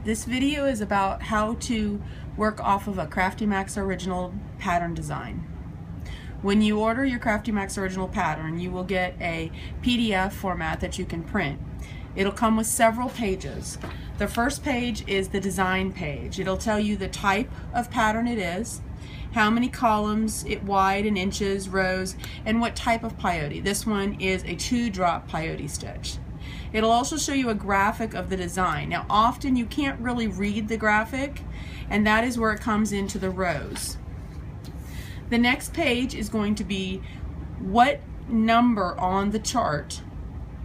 This video is about how to work off of a Krafty Max Original pattern design. When you order your Krafty Max Original pattern, you will get a PDF format that you can print. It'll come with several pages. The first page is the design page. It'll tell you the type of pattern it is, how many columns, wide in inches, rows, and what type of peyote. This one is a 2-drop peyote stitch. It'll also show you a graphic of the design. Now often you can't really read the graphic, and that is where it comes into the rows. The next page is going to be what number on the chart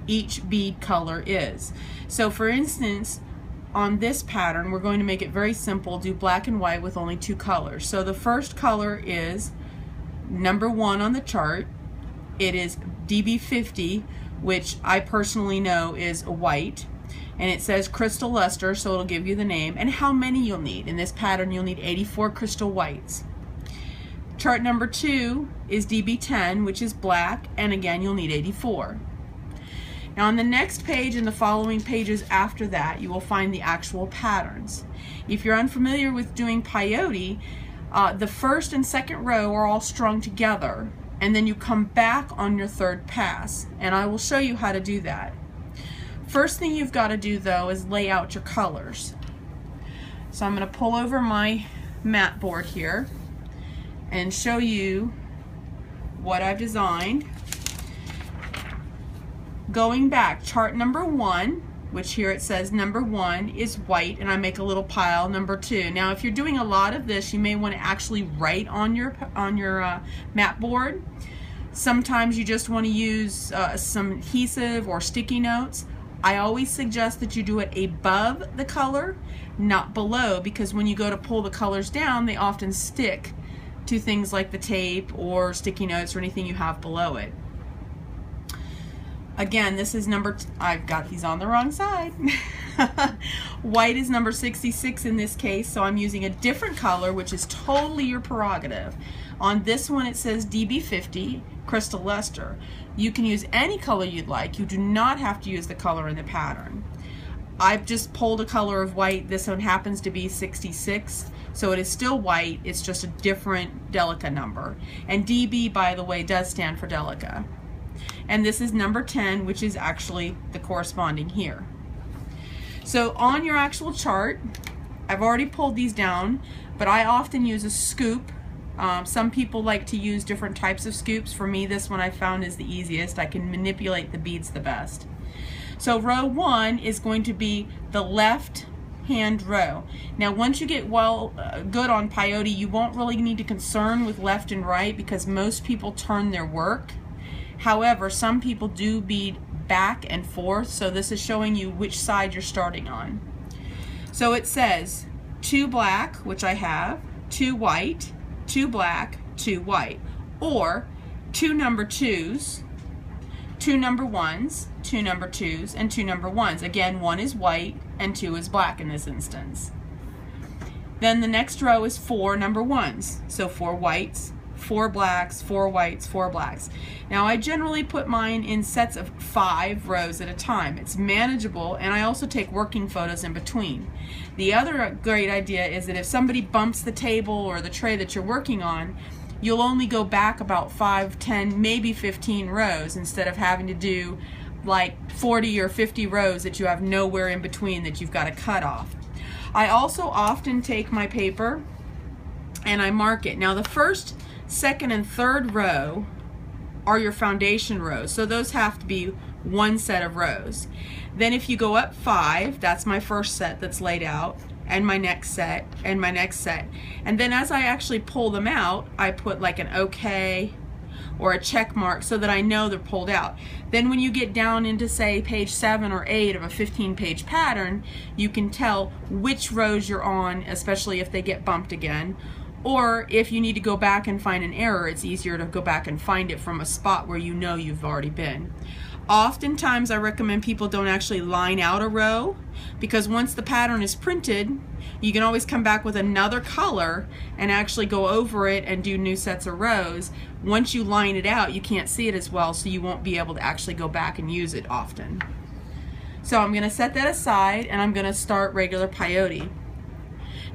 each bead color is. So for instance, on this pattern we're going to make it very simple, do black and white with only 2 colors. So the first color is number 1 on the chart. It is DB50, which I personally know is white, and it says crystal luster, so it'll give you the name and how many you'll need. In this pattern you'll need 84 crystal whites. Chart number 2 is DB10, which is black, and again you'll need 84. Now on the next page and the following pages after that you will find the actual patterns. If you're unfamiliar with doing peyote, the first and second row are all strung together, and then you come back on your third pass, and I will show you how to do that. First thing you've got to do though is lay out your colors. So I'm going to pull over my mat board here and show you what I've designed. Going back, chart number 1, which here it says number 1 is white, and I make a little pile, number 2. Now if you're doing a lot of this, you may want to actually write on your mat board. Sometimes you just want to use some adhesive or sticky notes. I always suggest that you do it above the color, not below, because when you go to pull the colors down, they often stick to things like the tape or sticky notes or anything you have below it. Again, this is I've got these on the wrong side. White is number 66 in this case, so I'm using a different color, which is totally your prerogative. On this one it says DB50, crystal luster. You can use any color you'd like. You do not have to use the color in the pattern. I've just pulled a color of white. This one happens to be 66, so it is still white. It's just a different Delica number. And DB, by the way, does stand for Delica. And this is number 10, which is actually the corresponding here. So on your actual chart, I've already pulled these down, but I often use a scoop. Some people like to use different types of scoops. For me, this one I found is the easiest. I can manipulate the beads the best. So row 1 is going to be the left hand row. Now once you get good on peyote, you won't really need to concern with left and right because most people turn their work. However, some people do bead back and forth, so this is showing you which side you're starting on. So it says 2 black, which I have, 2 white, 2 black, 2 white, or 2 number 2s, 2 number 1s, 2 number 2s, and 2 number 1s. Again, 1 is white and 2 is black in this instance. Then the next row is 4 number 1s, so 4 whites, 4 blacks, 4 whites, 4 blacks. Now I generally put mine in sets of 5 rows at a time. It's manageable, and I also take working photos in between. The other great idea is that if somebody bumps the table or the tray that you're working on, you'll only go back about 5, 10, maybe 15 rows instead of having to do like 40 or 50 rows that you have nowhere in between that you've got to cut off. I also often take my paper and I mark it. Now the first, second, and third row are your foundation rows, so those have to be one set of rows. Then if you go up 5, that's my first set that's laid out, and my next set, and my next set. And then as I actually pull them out, I put like an OK or a check mark so that I know they're pulled out. Then when you get down into say page 7 or 8 of a 15-page pattern, you can tell which rows you're on, especially if they get bumped again. Or if you need to go back and find an error, it's easier to go back and find it from a spot where you know you've already been. Oftentimes I recommend people don't actually line out a row, because once the pattern is printed, you can always come back with another color and actually go over it and do new sets of rows. Once you line it out, you can't see it as well, so you won't be able to actually go back and use it often. So I'm going to set that aside and I'm going to start regular peyote.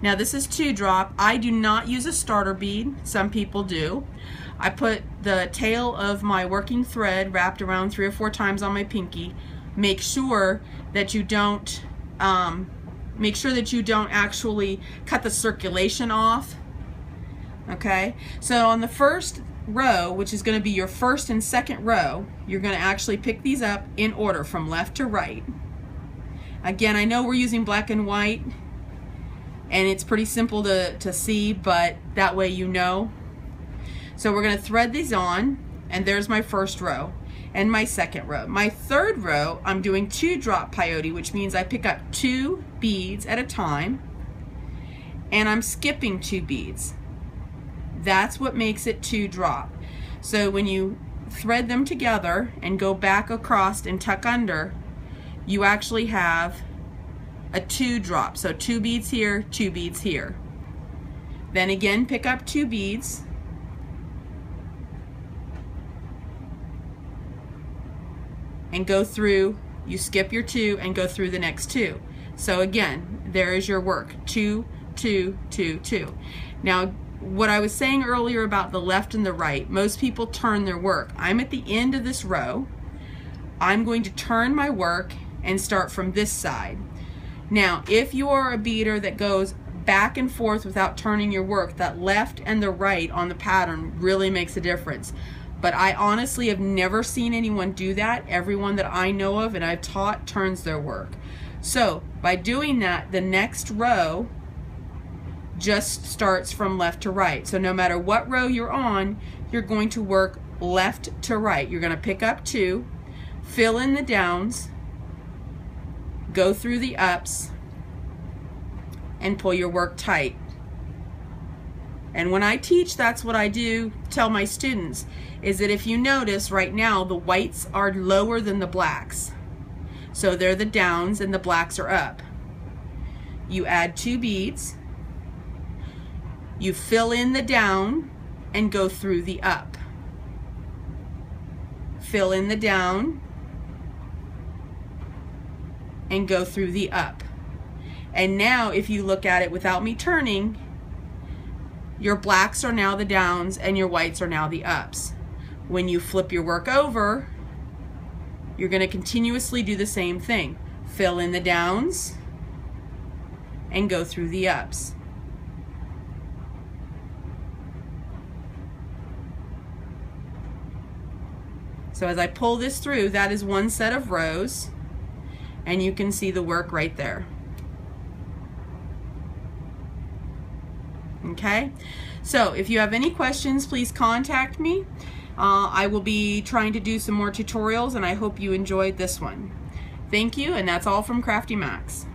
Now this is 2-drop. I do not use a starter bead. Some people do. I put the tail of my working thread wrapped around 3 or 4 times on my pinky. Make sure that you don't actually cut the circulation off. Okay, so on the first row, which is going to be your first and second row, you're going to actually pick these up in order from left to right. Again, I know we're using black and white and it's pretty simple to see, but that way you know. So we're going to thread these on, and there's my first row and my second row. My third row, I'm doing 2-drop peyote, which means I pick up 2 beads at a time and I'm skipping 2 beads. That's what makes it 2-drop. So when you thread them together and go back across and tuck under, you actually have a 2-drop. So 2 beads here, 2 beads here. Then again, pick up 2 beads and go through, you skip your 2 and go through the next 2. So again, there is your work, 2, 2, 2, 2. Now, what I was saying earlier about the left and the right, most people turn their work. I'm at the end of this row. I'm going to turn my work and start from this side. Now, if you are a beader that goes back and forth without turning your work, that left and the right on the pattern really makes a difference. But I honestly have never seen anyone do that. Everyone that I know of and I've taught turns their work. So by doing that, the next row just starts from left to right. So no matter what row you're on, you're going to work left to right. You're going to pick up 2, fill in the downs, go through the ups, and pull your work tight. And when I teach, that's what I do tell my students, is that if you notice right now, the whites are lower than the blacks. So they're the downs and the blacks are up. You add 2 beads, you fill in the down and go through the up. Fill in the down and go through the up. And now if you look at it without me turning, your blacks are now the downs and your whites are now the ups. When you flip your work over, you're going to continuously do the same thing. Fill in the downs and go through the ups. So as I pull this through, that is one set of rows, and you can see the work right there. Okay, so if you have any questions, please contact me. I will be trying to do some more tutorials, and I hope you enjoyed this one. Thank you, and that's all from Krafty Max.